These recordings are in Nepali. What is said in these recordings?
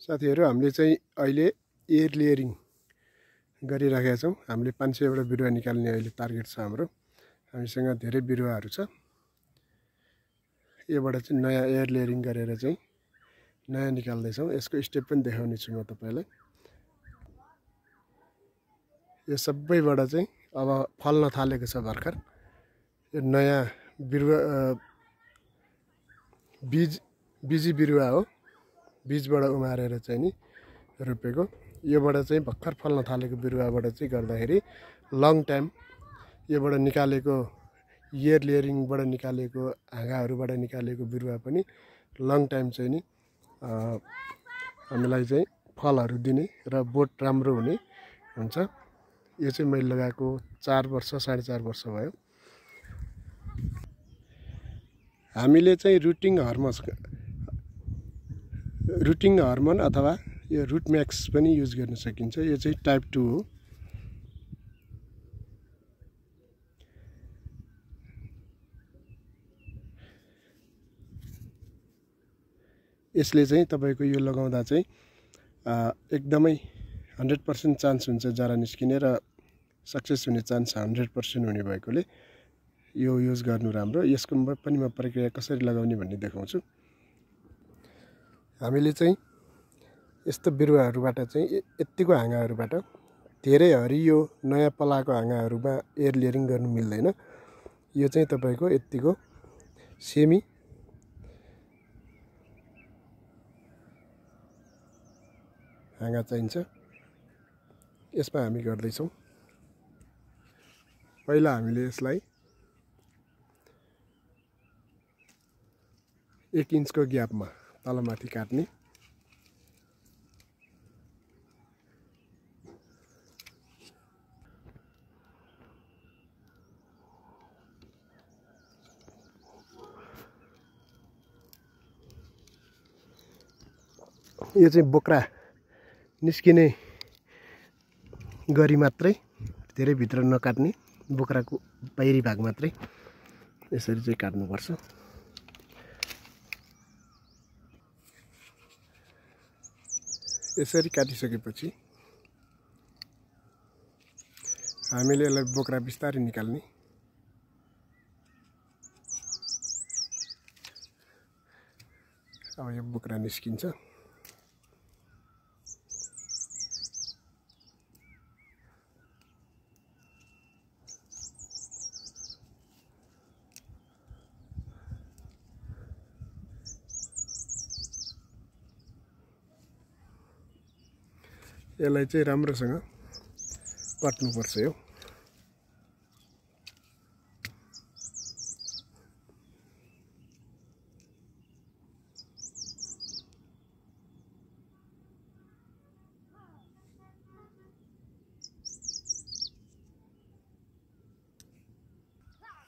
साथीहरु हामीले चाहिँ अहिले एयर लेयरिङ गरिराखेका छौं। हामीले 500 वटा बिरुवा निकाल्ने अहिले टार्गेट छ हाम्रो। हामीसँग धेरै बिरुवाहरु छ। योबाट चाहिँ नयाँ एयर लेयरिङ गरेर चाहिँ नयाँ निकाल्दै छौं। यसको स्टेप पनि देखाउने छु म तपाईलाई। यो सबैबाट चाहिँ अब फल्न थालेको छ भर्खर। यो नयाँ बिरुवा बीजी बिरुवा हो। बीजबाट उमारेर चाहिँ नि रोपेको। योबाट चाहिँ भर्खर फल्न थालेको बिरुवाबाट चाहिँ गर्दाखेरि लङ टाइम योबाट निकालेको एयर लेयरिङबाट निकालेको हाँगाहरुबाट निकालेको बिरुवा पनि लङ टाइम चाहिँ नि हामीलाई चाहिँ फलहरु दिने र बोट राम्रो हुने हुन्छ। यो चाहिँ मैले लगाएको 4 वर्ष 4.5 वर्ष भयो। हामीले चाहिँ रुटिङ हर्मोन अथवा यो रुट म्याक्स पनि युज गर्न सकिन्छ। यो चाहिँ टाइप 2 हो। यसले चाहिँ तपाईको यो लगाउँदा चाहिँ एकदमै 100% चान्स हुन्छ जरा निस्किने र सक्सेस हुने चान्स 100% हुने भएकोले यो युज गर्नु राम्रो। यसको पनि म प्रक्रिया कसरी लगाउने भन्ने देखाउँछु। हामीले चाहिँ यस्तो बिरुवाहरुबाट चाहिँ यतिको हाँगाहरुबाट धेरै हरियो नयाँ पलाको हाँगाहरुमा एयर लेयरिङ गर्नु मिल्दैन। यो चाहिँ तपाईको यतिको सेमी हाँगा चाहिन्छ। यसमा हामी गर्दै छौं। पहिला हामीले यसलाई 1 इन्चको ग्यापमा तलमाथि काट्ने। यो चाहिँ बोक्रा निस्किने गरी मात्रै, धेरै भित्र नकाट्ने, बोक्राको बाहिरी भाग मात्रै यसरी चाहिँ काट्नु पर्छ। यसरी काटिसकेपछि हामीले यसलाई बोक्रा बिस्तारै निकाल्ने। अब यो बोक्रा निस्किन्छ। यसलाई चाहिँ राम्रोसँग काट्नु पर्छ। यो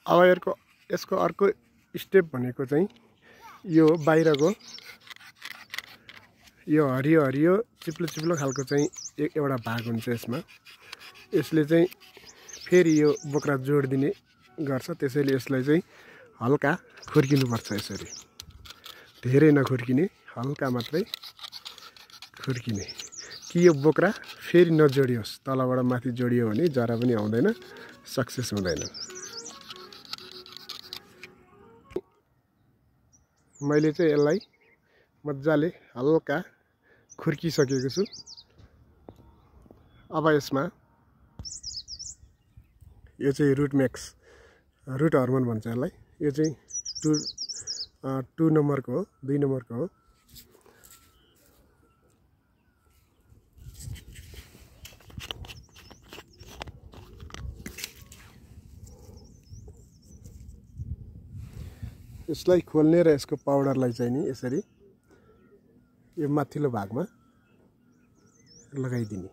अब यसको अर्को स्टेप भनेको चाहिँ यो बाहिरको यो हरियो चिप्लो खालको चाहिँ एउटा भाग हुन्छ यसमा। यसले चाहिँ फेरि यो बोक्रा जोड्दिने गर्छ। त्यसैले यसलाई चाहिँ हल्का खुर्किनु पर्छ। यसरी धेरै नखुर्किने, हल्का मात्रै खुर्किने कि यो बोक्रा फेरि नजोडियोस्। तलबाट माथि जोडियो भने जरा पनि आउँदैन, सक्सेस हुँदैन। मैले चाहिँ यसलाई मज्जाले हल्का खुर्किसकेको छु। अब यसमा यो चाहिँ रुट म्याक्स, रुट हर्मोन भन्छ यसलाई। यो चाहिँ 2 नम्बरको हो, 2 नम्बरको हो। यसलाई खोल्ने र यसको पाउडरलाई चाहिँ नि यसरी यो माथिल्लो भागमा लगाइदिने।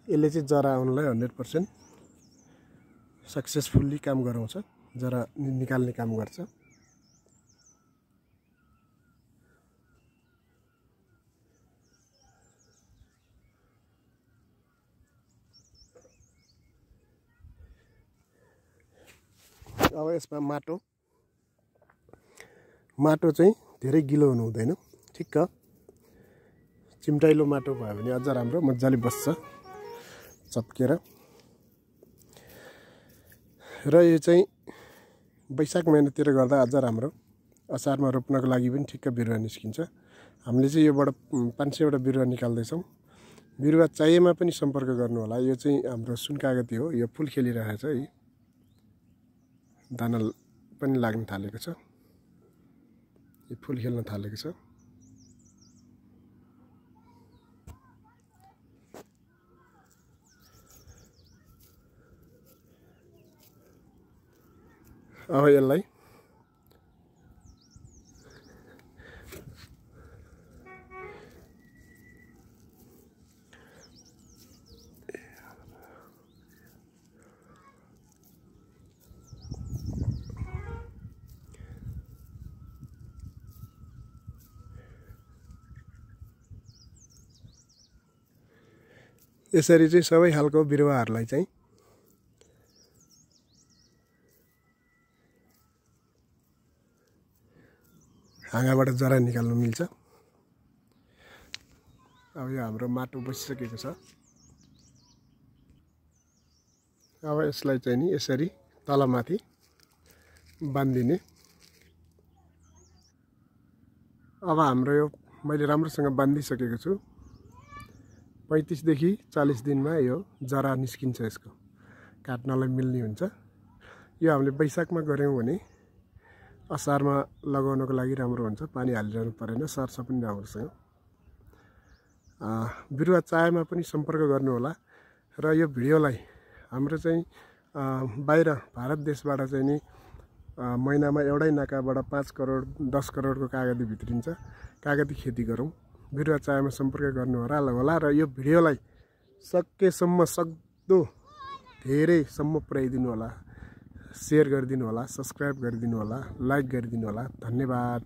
यसले चाहिँ जरा आउनलाई 100% सक्सेसफुल्ली काम गराउँछ, जरा निकाल्ने काम गर्छ। अब यसमा माटो चाहिँ धेरै गिलो हुनु हुँदैन। ठिक्क चिम्टाइलो माटो भयो भने अझ राम्रो मजाले बस्छ चप्केर। र यो चाहिँ वैशाख महिनातिर गर्दा अझ राम्रो। असारमा रोप्नको लागि पनि ठिक्क बिरुवा निस्किन्छ। हामीले चाहिँ योबाट 500 वटा बिरुवा निकाल्दैछौँ। बिरुवा चाहिएमा पनि सम्पर्क गर्नु होला। यो चाहिँ हाम्रो सुनकागती हो। यो फुल खेलिरहेको छ है, दाना पनि लाग्न थालेको छ, यो फुल खेल्न थालेको छ। अब यसलाई यसरी चाहिँ सबै खालको बिरुवाहरूलाई चाहिँ हाँगाबाट जरा निकाल्नु मिल्छ। अब यो हाम्रो माटो बसिसकेको छ। अब यसलाई चाहिँ नि यसरी तलमाथि बान्दिने। अब हाम्रो यो मैले राम्रोसँग बान्दिसकेको छु। 35 देखि 40 दिनमा यो जरा निस्किन्छ। यसको काट्नलाई मिल्ने हुन्छ। यो हामीले वैशाखमा गऱ्यौँ भने असारमा लगाउनको लागि राम्रो हुन्छ। पानी हालिरहनु परेन, सर्छ पनि राम्रोसँग। बिरुवा चाहेमा पनि सम्पर्क गर्नु होला। र यो भिडियोलाई हाम्रो चाहिँ बाहिर भारत देशबाट चाहिँ नि महिनामा एउटै नाकाबाट 5 करोड 10 करोडको कागती भित्रिन्छ। कागती खेती गरौँ, बिरुवा चाहेमा सम्पर्क गर्नु होला। र यो भिडियोलाई सकेसम्म सक्दो धेरैसम्म पुर्याइदिनु होला, सेयर गरिदिनु होला, सब्सक्राइब गरिदिनु होला, लाइक गरिदिनु होला। धन्यवाद।